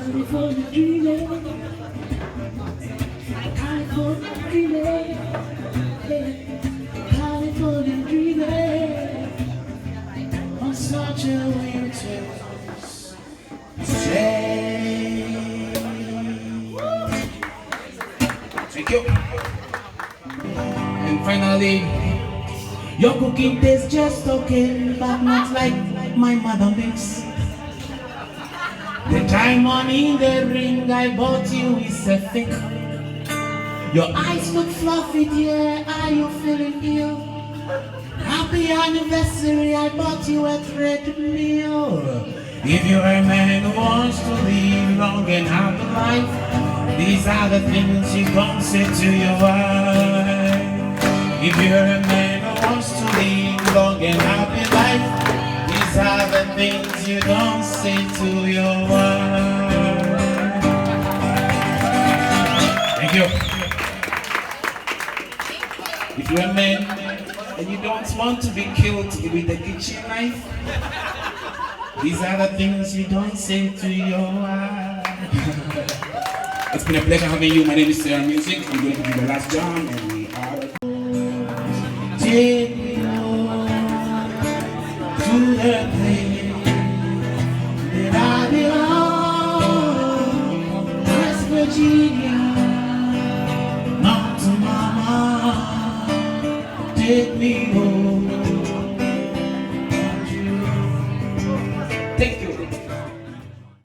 California dreaming, California dreaming, California dreaming on such a winter's day. Thank you. And finally, your cooking tastes just okay, but not like my mother makes. The diamond in the ring I bought you is a fake. Your eyes look fluffy, dear. Are you feeling ill? Happy anniversary, I bought you a treadmill. If you're a man who wants to live long and happy life, these are the things you don't say to your wife. If you're a man who wants to live long and happy life, these are the things you don't say to your wife. Thank you. If you're a man and you don't want to be killed with a kitchen knife, these are the things you don't say to your wife. It's been a pleasure having you. My name is Seyram Music. I'm going to be the last jam, and we are. Take me home to the place that I belong, West Virginia, Mountain Mama. Take me home.